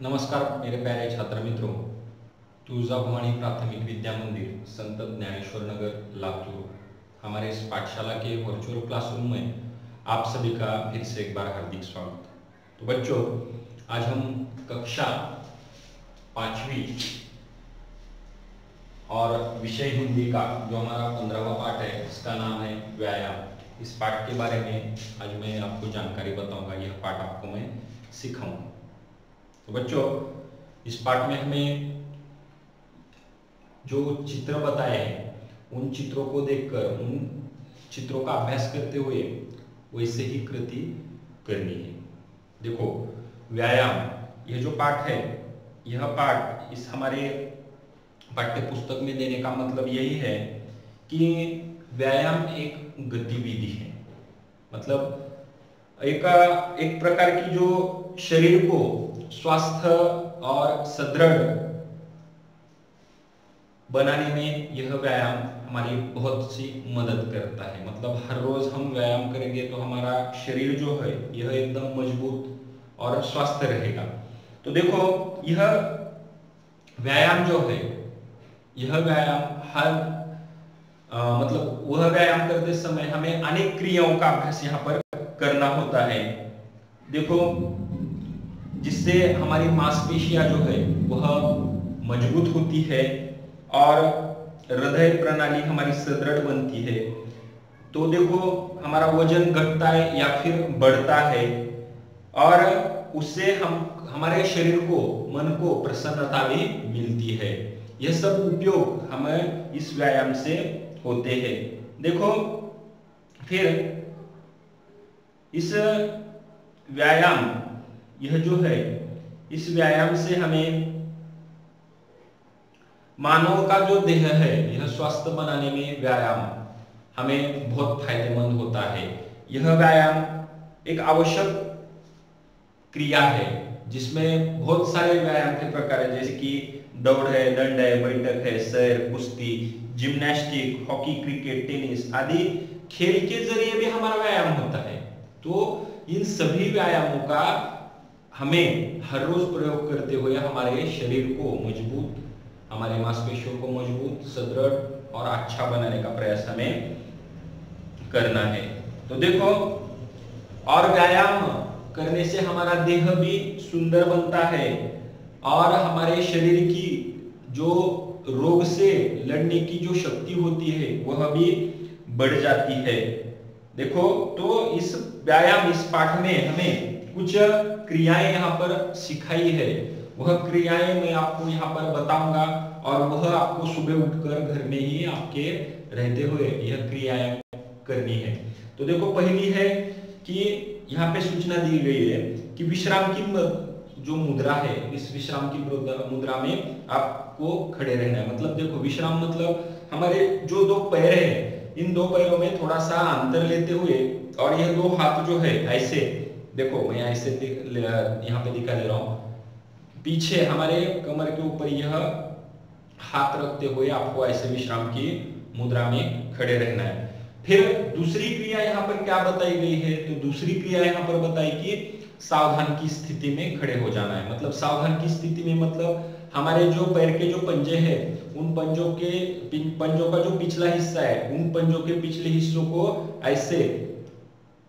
नमस्कार मेरे प्यारे छात्र मित्रों। तुळजाभवानी प्राथमिक विद्या मंदिर संत ज्ञानेश्वर नगर लातूर हमारे इस पाठशाला के वर्चुअल क्लासरूम में आप सभी का फिर से एक बार हार्दिक स्वागत। तो बच्चों, आज हम कक्षा 5वीं और विषय हिंदी का जो हमारा 15वां पाठ है, इसका नाम है व्यायाम। इस पाठ के बारे में आज मैं आपको जानकारी बताऊंगा। यह पाठ आपको मैं सिखाऊंगा। तो बच्चों, इस पाठ में हमें जो चित्र बताए हैं उन चित्रों को देखकर उन चित्रों का अभ्यास करते हुए वैसे ही कृति करनी है। देखो, व्यायाम यह जो पाठ है, यह पाठ इस हमारे पाठ्य पुस्तक में देने का मतलब यही है कि व्यायाम एक गतिविधि है। मतलब एक प्रकार की जो शरीर को स्वस्थ और सुदृढ़ बनाने में यह व्यायाम हमारी बहुत सी मदद करता है। मतलब हर रोज हम व्यायाम करेंगे तो हमारा शरीर जो है यह एकदम मजबूत और स्वस्थ रहेगा। तो देखो, यह व्यायाम जो है, यह व्यायाम मतलब वह व्यायाम करते समय हमें अनेक क्रियाओं का अभ्यास यहाँ पर करना होता है। देखो, जिससे हमारी मांसपेशियां जो है वह मजबूत होती है और हृदय प्रणाली हमारी सुदृढ़ बनती है। तो देखो, हमारा वजन घटता है या फिर बढ़ता है और उससे हमारे शरीर को, मन को प्रसन्नता भी मिलती है। यह सब उपयोग हमें इस व्यायाम से होते हैं। देखो, फिर इस व्यायाम, यह जो है, इस व्यायाम से हमें मानव का जो देह है यह स्वस्थ बनाने में व्यायाम हमें बहुत फायदेमंद होता है। यह व्यायाम एक आवश्यक क्रिया है जिसमें बहुत सारे व्यायाम के प्रकार है, जैसे कि दौड़ है, दंड है, बैठक है, सैर, कुश्ती, जिम्नास्टिक, हॉकी, क्रिकेट, टेनिस आदि खेल के जरिए भी हमारा व्यायाम होता है। तो इन सभी व्यायामों का हमें हर रोज प्रयोग करते हुए हमारे शरीर को मजबूत, हमारे मांसपेशियों को मजबूत, सुदृढ़ और अच्छा बनाने का प्रयास हमें करना है। तो देखो, और व्यायाम करने से हमारा देह भी सुंदर बनता है और हमारे शरीर की जो रोग से लड़ने की जो शक्ति होती है वह भी बढ़ जाती है। देखो, तो इस व्यायाम, इस पाठ में हमें कुछ क्रियाएं यहाँ पर सिखाई है। वह क्रियाएं मैं आपको यहाँ पर बताऊंगा और वह आपको सुबह उठकर घर में ही आपके रहते हुए यह क्रियाएं करनी है। तो देखो, पहली है कि यहाँ पे सूचना दी गई है कि विश्राम की जो मुद्रा है, इस विश्राम की मुद्रा में आपको खड़े रहना है। मतलब देखो, विश्राम मतलब हमारे जो दो पैर है, इन दो पैरों में थोड़ा सा अंतर लेते हुए और यह दो हाथ जो है ऐसे, देखो मैं ऐसे यहाँ पे दिखा दे रहा हूँ, पीछे हमारे कमर के ऊपर यह हाथ रखते हुए आपको ऐसे विश्राम की मुद्रा में खड़े रहना है। फिर दूसरी क्रिया यहाँ पर क्या बताई गई है? तो दूसरी क्रिया यहाँ पर बताई कि सावधान की स्थिति में खड़े हो जाना है। मतलब सावधान की स्थिति में मतलब हमारे जो पैर के जो पंजे हैं, उन पंजों का जो पिछला हिस्सा है, उन पंजों के पिछले हिस्सों को ऐसे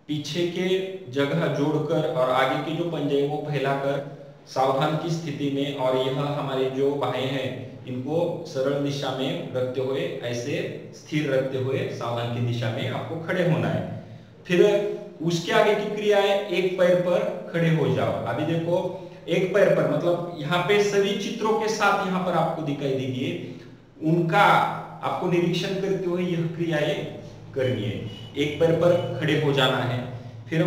पीछे के जगह जोड़कर और आगे के जो पंजे वो फैलाकर सावधान की स्थिति में, और यह हमारे जो बाहें हैं इनको सरल दिशा में रखते हुए, ऐसे स्थिर रखते हुए सावधान की दिशा में आपको खड़े होना है। फिर उसके आगे की क्रिया है एक पैर पर खड़े हो जाओ। अभी देखो, एक पैर पर मतलब यहाँ पे सभी चित्रों के साथ यहाँ पर आपको दिखाई देगी, उनका आपको निरीक्षण करते हुए यह क्रियाएं करनी है। एक पैर पर खड़े हो जाना है। फिर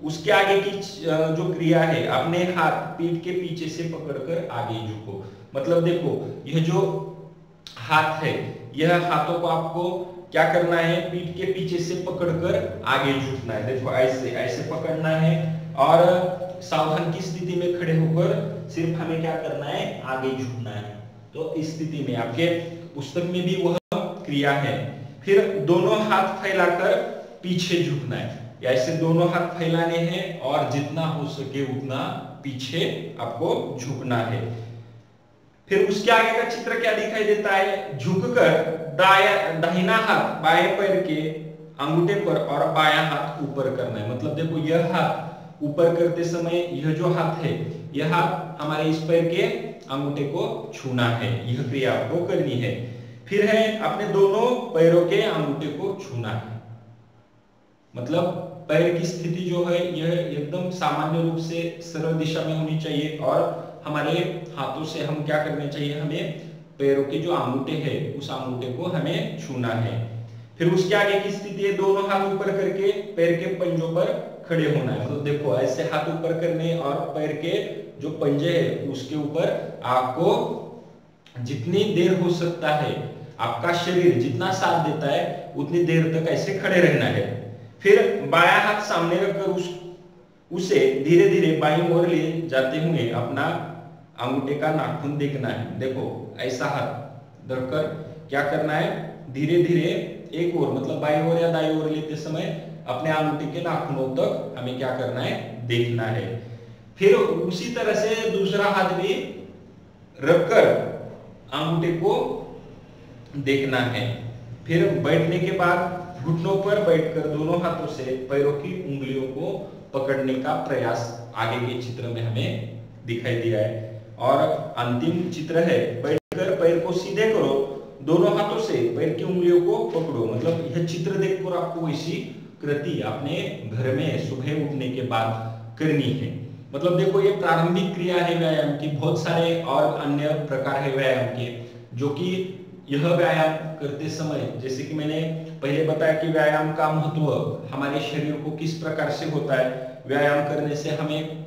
उसके आगे की जो क्रिया है, अपने हाथ पीठ के पीछे से पकड़कर आगे झुको। मतलब देखो, यह जो हाथ है, यह हाथों को आपको क्या करना है, पीठ के पीछे से पकड़कर आगे झुकना है। देखो, ऐसे ऐसे पकड़ना है और सावधान की स्थिति में खड़े होकर सिर्फ हमें क्या करना है, आगे झुकना है। तो इस स्थिति में आपके पुस्तक में भी वह क्रिया है। फिर दोनों हाथ फैलाकर पीछे झुकना है। या ऐसे दोनों हाथ फैलाने हैं और जितना हो सके उतना पीछे आपको झुकना है। फिर उसके आगे का चित्र क्या दिखाई देता है, झुककर दाहिना हाथ बाएं पैर के अंगूठे पर और बायां हाथ ऊपर करना है। मतलब देखो यह हाथ ऊपर करते समय यह जो हाथ है, यह हाथ हमारे इस पैर के अंगूठे को छूना है, यह क्रिया आपको करनी है। फिर है अपने दोनों पैरों के अंगूठे को छूना है। मतलब पैर की स्थिति जो है यह एकदम सामान्य रूप से सरल दिशा में होनी चाहिए और हमारे हाथों से हम क्या करने चाहिए, हमें पैरों के जो अंगूठे हैं उस अंगूठे को हमें छूना है। फिर उसके आगे की स्थिति है दोनों हाथ ऊपर करके पैर के पंजों पर खड़े होना है। मतलब देखो ऐसे हाथ ऊपर करने और पैर के जो पंजे है उसके ऊपर आपको जितनी देर हो सकता है, आपका शरीर जितना साथ देता है उतनी देर तक ऐसे खड़े रहना है। फिर बायां हाथ सामने रखकर उसे धीरे धीरे बाईं ओर ले जाते हुए अपना अंगूठे का नाखून देखना है। देखो ऐसा हाथ रखकर क्या करना है, धीरे धीरे एक ओर मतलब बाईं ओर या दाईं ओर लेते समय अपने अंगूठे के नाखूनों तक हमें क्या करना है, देखना है। फिर उसी तरह से दूसरा हाथ भी रखकर अंगूठे को देखना है। फिर बैठने के बाद घुटनों पर बैठकर दोनों हाथों से पैरों की उंगलियों को पकड़ने का प्रयास आगे के चित्र में हमें दिखाई दिया है। और अंतिम चित्र है बैठकर पैर को सीधे करो, दोनों हाथों से पैर की उंगलियों को पकड़ो। मतलब यह चित्र देखकर आपको वैसी कृति अपने घर में सुबह उठने के बाद करनी है। मतलब देखो ये प्रारंभिक क्रिया है व्यायाम की, बहुत सारे और अन्य प्रकार है व्यायाम के, जो कि यह व्यायाम करते समय जैसे कि मैंने पहले बताया कि व्यायाम का महत्व हमारे शरीर को किस प्रकार से होता है, व्यायाम करने से हमें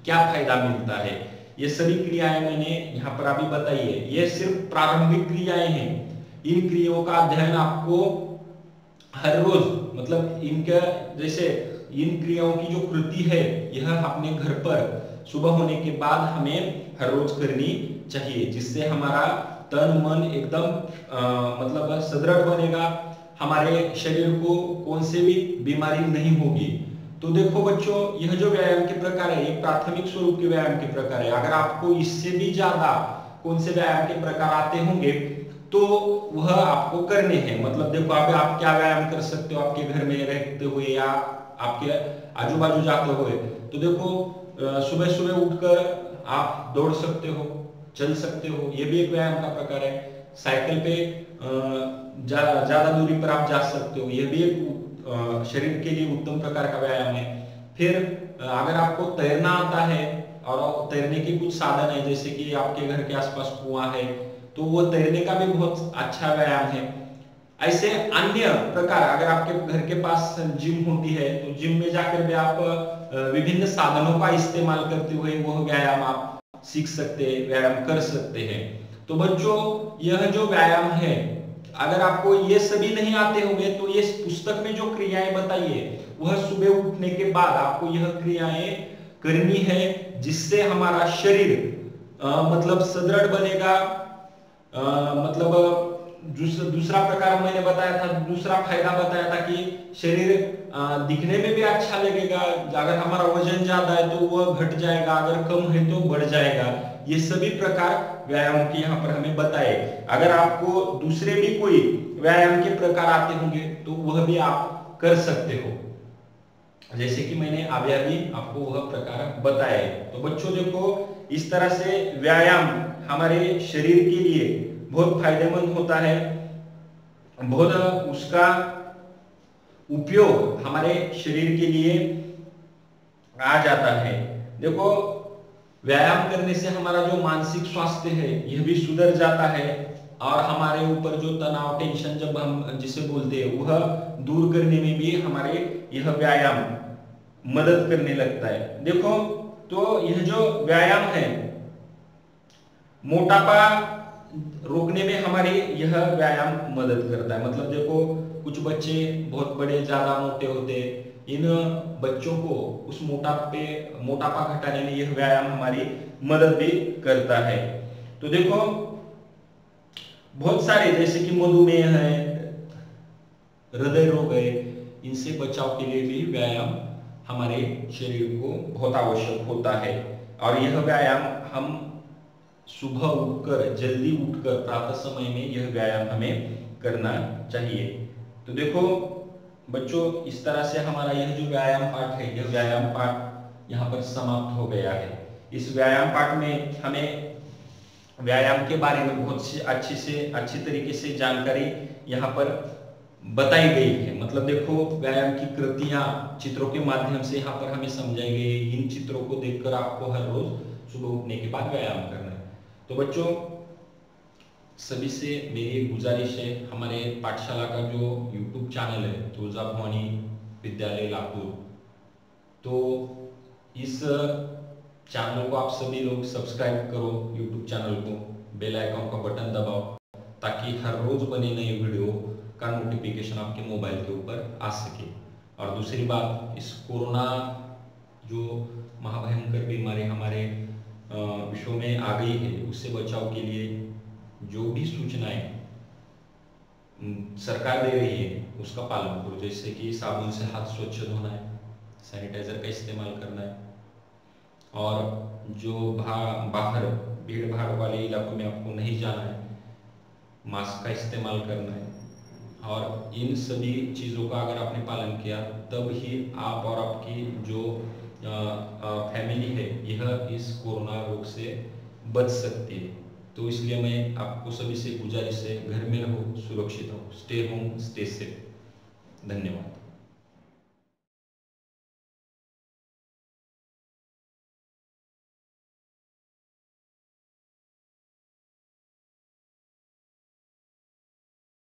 क्या फायदा मिलता है, ये सभी क्रियाएं मैंने यहाँ पर अभी बताई है। ये सिर्फ प्रारंभिक क्रियाएं हैं। इन क्रियाओं का अध्ययन आपको हर रोज मतलब इनका जैसे इन क्रियाओं की जो कृति है यह अपने घर पर सुबह होने के बाद हमें हर रोज करनी चाहिए, जिससे हमारा तन मन एकदम मतलब सुदृढ़ बनेगा, हमारे शरीर को कौन से भी बीमारी नहीं होगी। तो देखो बच्चों, यह जो व्यायाम के प्रकार है ये प्राथमिक स्वरूप के व्यायाम के प्रकार है। अगर आपको इससे भी ज्यादा कौन से व्यायाम के प्रकार आते होंगे तो वह आपको करने हैं। मतलब देखो आप क्या व्यायाम कर सकते हो आपके घर में रहते हुए या आपके आजू बाजू जाते हुए। तो देखो सुबह सुबह उठकर आप दौड़ सकते हो, चल सकते हो, ये भी एक व्यायाम का प्रकार है। साइकिल पे ज्यादा दूरी पर आप जा सकते हो, यह भी एक शरीर के लिए उत्तम प्रकार का व्यायाम है। फिर अगर आपको तैरना आता है और तैरने के कुछ साधन है, जैसे कि आपके घर के आसपास कुआं है तो वो तैरने का भी बहुत अच्छा व्यायाम है। ऐसे अन्य प्रकार, अगर आपके घर के पास जिम होती है तो जिम में जाकर भी आप विभिन्न साधनों का इस्तेमाल करते हुए वह व्यायाम आप सीख सकते हैं, व्यायाम कर सकते हैं। तो बच्चों यह जो व्यायाम है, अगर आपको ये सभी नहीं आते होंगे तो ये पुस्तक में जो क्रियाएं बताई है वह सुबह उठने के बाद आपको यह क्रियाएं करनी है, जिससे हमारा शरीर मतलब सुदृढ़ बनेगा। मतलब दूसरा प्रकार मैंने बताया था, दूसरा फायदा बताया था कि शरीर दिखने में भी अच्छा लगेगा। अगर हमारा वजन ज्यादा है तो वह घट जाएगा, अगर कम है तो बढ़ जाएगा। ये सभी प्रकार व्यायाम के यहाँ पर हमें बताए। अगर आपको दूसरे भी कोई व्यायाम के प्रकार आते होंगे तो वह भी आप कर सकते हो, जैसे कि मैंने अभी आपको वह प्रकार बताए। तो बच्चों देखो, इस तरह से व्यायाम हमारे शरीर के लिए बहुत फायदेमंद होता है, बहुत उसका उपयोग हमारे शरीर के लिए आ जाता है। देखो व्यायाम करने से हमारा जो मानसिक स्वास्थ्य है यह भी सुधर जाता है और हमारे ऊपर जो तनाव, टेंशन जब हम जिसे बोलते हैं वह दूर करने में भी हमारे यह व्यायाम मदद करने लगता है। देखो तो यह जो व्यायाम है मोटापा रोकने में हमारे यह व्यायाम मदद करता है। मतलब देखो कुछ बच्चे बहुत बड़े ज्यादा मोटे होते हैं, इन बच्चों को उस मोटापा घटाने में यह व्यायाम हमारी मदद भी करता है। तो देखो बहुत सारे जैसे कि मधुमेह है, हृदय रोग है, इनसे बचाव के लिए भी व्यायाम हमारे शरीर को बहुत आवश्यक होता है। और यह व्यायाम हम सुबह उठकर, जल्दी उठकर प्रातः समय में यह व्यायाम हमें करना चाहिए। तो देखो बच्चों, इस तरह से हमारा यह जो व्यायाम पाठ है, यह व्यायाम पाठ यहाँ पर समाप्त हो गया है। इस व्यायाम पाठ में हमें व्यायाम के बारे में बहुत सी अच्छी तरीके से जानकारी यहाँ पर बताई गई है। मतलब देखो, व्यायाम की कृतियां चित्रों के माध्यम से यहाँ पर हमें समझाई गई है। इन चित्रों को देखकर आपको हर रोज सुबह उठने के बाद व्यायाम करना है। तो बच्चों, सभी से मेरी गुजारिश है, हमारे पाठशाला का जो YouTube चैनल है तुलजा भवानी विद्यालय लातूर, तो इस चैनल को आप सभी लोग सब्सक्राइब करो, YouTube चैनल को, बेल आइकन का बटन दबाओ, ताकि हर रोज बने नए वीडियो का नोटिफिकेशन आपके मोबाइल के ऊपर आ सके। और दूसरी बात, इस कोरोना जो महाभयंकर बीमारी हमारे विश्व में आ गई है, उससे बचाव के लिए जो भी सूचनाएं सरकार दे रही है उसका पालन करो। जैसे कि साबुन से हाथ स्वच्छ धोना है, सैनिटाइजर का इस्तेमाल करना है, और जो बाहर भीड़ भाड़ वाले इलाकों में आपको नहीं जाना है, मास्क का इस्तेमाल करना है। और इन सभी चीज़ों का अगर आपने पालन किया, तब ही आप और आपकी जो फैमिली है यह इस कोरोना रोग से बच सकती है। तो इसलिए मैं आपको सभी से गुजारिश है, घर में रहो, सुरक्षित रहो, स्टे होम स्टे सेफ। धन्यवाद।